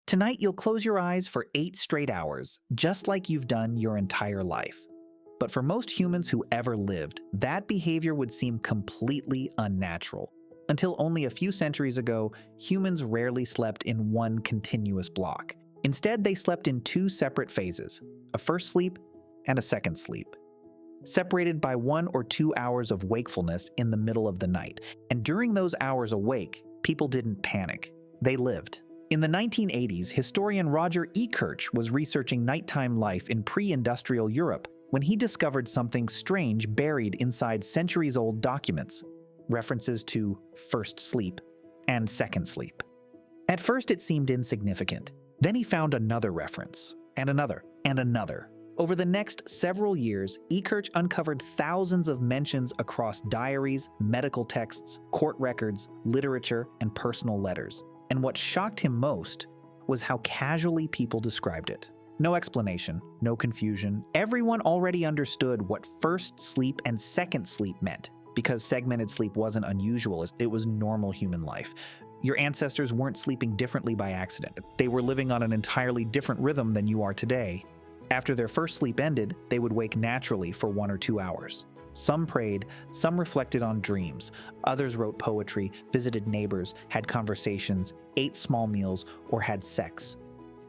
Tonight, you'll close your eyes for 8 straight hours, just like you've done your entire life. But for most humans who ever lived, that behavior would seem completely unnatural. Until only a few centuries ago, humans rarely slept in one continuous block. Instead, they slept in 2 separate phases, a first sleep and a second sleep, separated by 1 or 2 hours of wakefulness in the middle of the night. And during those hours awake, people didn't panic. They lived. In the 1980s, historian Roger Ekirch was researching nighttime life in pre-industrial Europe when he discovered something strange buried inside centuries-old documents, references to first sleep and second sleep. At first, it seemed insignificant. Then he found another reference, and another, and another. Over the next several years, Ekirch uncovered thousands of mentions across diaries, medical texts, court records, literature, and personal letters. And what shocked him most was how casually people described it. No explanation, no confusion. Everyone already understood what first sleep and second sleep meant, because segmented sleep wasn't unusual, it was normal human life. Your ancestors weren't sleeping differently by accident. They were living on an entirely different rhythm than you are today. After their first sleep ended, they would wake naturally for 1 or 2 hours. Some prayed, some reflected on dreams, others wrote poetry, visited neighbors, had conversations, ate small meals, or had sex.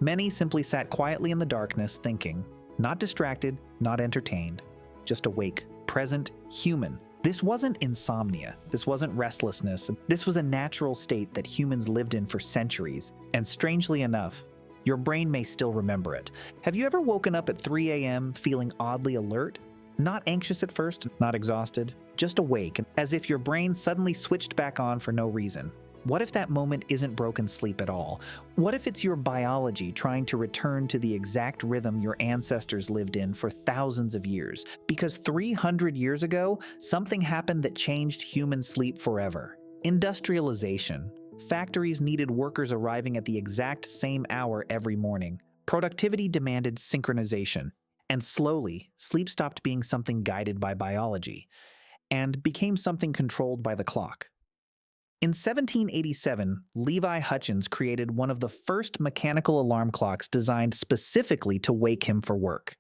Many simply sat quietly in the darkness thinking, not distracted, not entertained, just awake, present, human. This wasn't insomnia, this wasn't restlessness, this was a natural state that humans lived in for centuries, and strangely enough, your brain may still remember it. Have you ever woken up at 3 a.m. feeling oddly alert? Not anxious at first, not exhausted, just awake, as if your brain suddenly switched back on for no reason. What if that moment isn't broken sleep at all? What if it's your biology trying to return to the exact rhythm your ancestors lived in for thousands of years? Because 300 years ago, something happened that changed human sleep forever. Industrialization. Factories needed workers arriving at the exact same hour every morning. Productivity demanded synchronization. And slowly, sleep stopped being something guided by biology and became something controlled by the clock. In 1787, Levi Hutchins created one of the first mechanical alarm clocks designed specifically to wake him for work.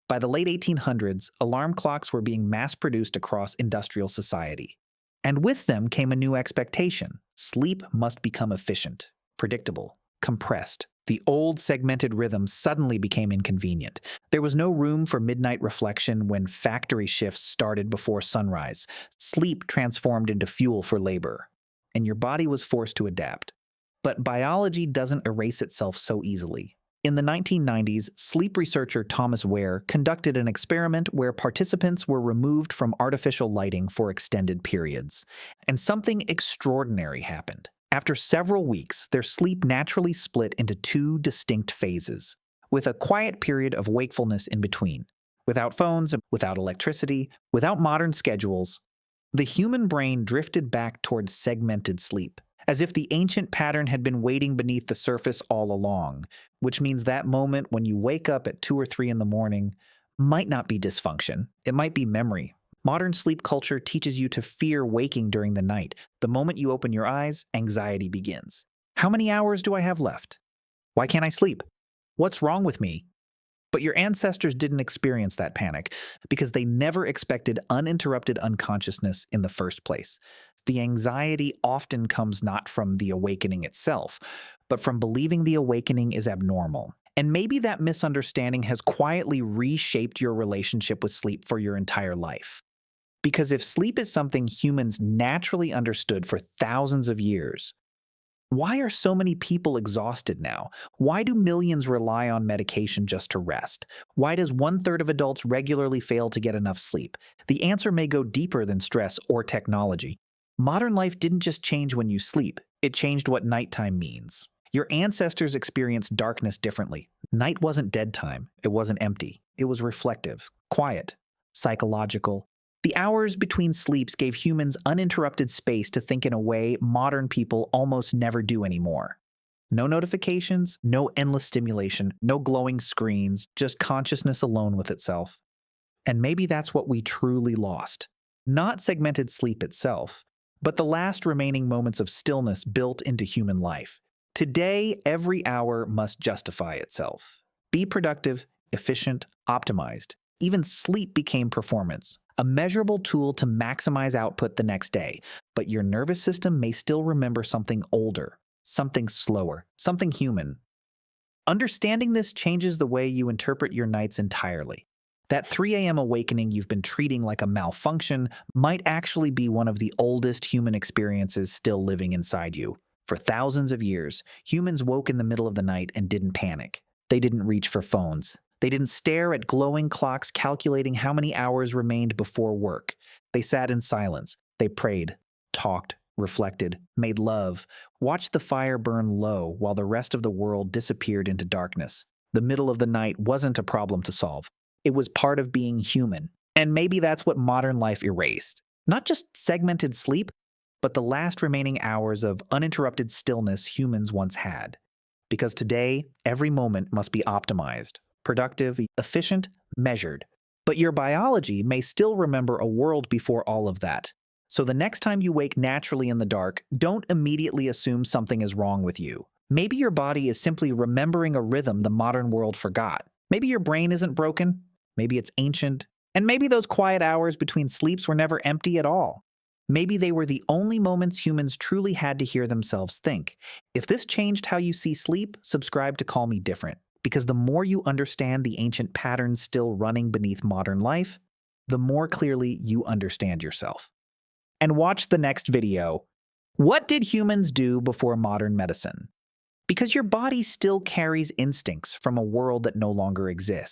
By the late 1800s, alarm clocks were being mass-produced across industrial society. And with them came a new expectation. Sleep must become efficient, predictable, compressed. The old segmented rhythm suddenly became inconvenient. There was no room for midnight reflection when factory shifts started before sunrise. Sleep transformed into fuel for labor, and your body was forced to adapt. But biology doesn't erase itself so easily. In the 1990s, sleep researcher Thomas Wehr conducted an experiment where participants were removed from artificial lighting for extended periods. And something extraordinary happened. After several weeks, their sleep naturally split into 2 distinct phases, with a quiet period of wakefulness in between. Without phones, without electricity, without modern schedules, the human brain drifted back towards segmented sleep, as if the ancient pattern had been waiting beneath the surface all along, which means that moment when you wake up at 2 or 3 in the morning might not be dysfunction, it might be memory. Modern sleep culture teaches you to fear waking during the night. The moment you open your eyes, anxiety begins. How many hours do I have left? Why can't I sleep? What's wrong with me? But your ancestors didn't experience that panic because they never expected uninterrupted unconsciousness in the first place. The anxiety often comes not from the awakening itself, but from believing the awakening is abnormal. And maybe that misunderstanding has quietly reshaped your relationship with sleep for your entire life. Because if sleep is something humans naturally understood for thousands of years, why are so many people exhausted now? Why do millions rely on medication just to rest? Why does 1/3 of adults regularly fail to get enough sleep? The answer may go deeper than stress or technology. Modern life didn't just change when you sleep, it changed what nighttime means. Your ancestors experienced darkness differently. Night wasn't dead time, it wasn't empty. It was reflective, quiet, psychological. The hours between sleeps gave humans uninterrupted space to think in a way modern people almost never do anymore. No notifications, no endless stimulation, no glowing screens, just consciousness alone with itself. And maybe that's what we truly lost. Not segmented sleep itself, but the last remaining moments of stillness built into human life. Today, every hour must justify itself. Be productive, efficient, optimized. Even sleep became performance, a measurable tool to maximize output the next day. But your nervous system may still remember something older, something slower, something human. Understanding this changes the way you interpret your nights entirely. That 3 a.m. awakening you've been treating like a malfunction might actually be one of the oldest human experiences still living inside you. For thousands of years, humans woke in the middle of the night and didn't panic. They didn't reach for phones. They didn't stare at glowing clocks calculating how many hours remained before work. They sat in silence. They prayed, talked, reflected, made love, watched the fire burn low while the rest of the world disappeared into darkness. The middle of the night wasn't a problem to solve. It was part of being human. And maybe that's what modern life erased. Not just segmented sleep, but the last remaining hours of uninterrupted stillness humans once had. Because today, every moment must be optimized, productive, efficient, measured. But your biology may still remember a world before all of that. So the next time you wake naturally in the dark, don't immediately assume something is wrong with you. Maybe your body is simply remembering a rhythm the modern world forgot. Maybe your brain isn't broken. Maybe it's ancient. And maybe those quiet hours between sleeps were never empty at all. Maybe they were the only moments humans truly had to hear themselves think. If this changed how you see sleep, subscribe to Call Me Different. Because the more you understand the ancient patterns still running beneath modern life, the more clearly you understand yourself. And watch the next video. What did humans do before modern medicine? Because your body still carries instincts from a world that no longer exists.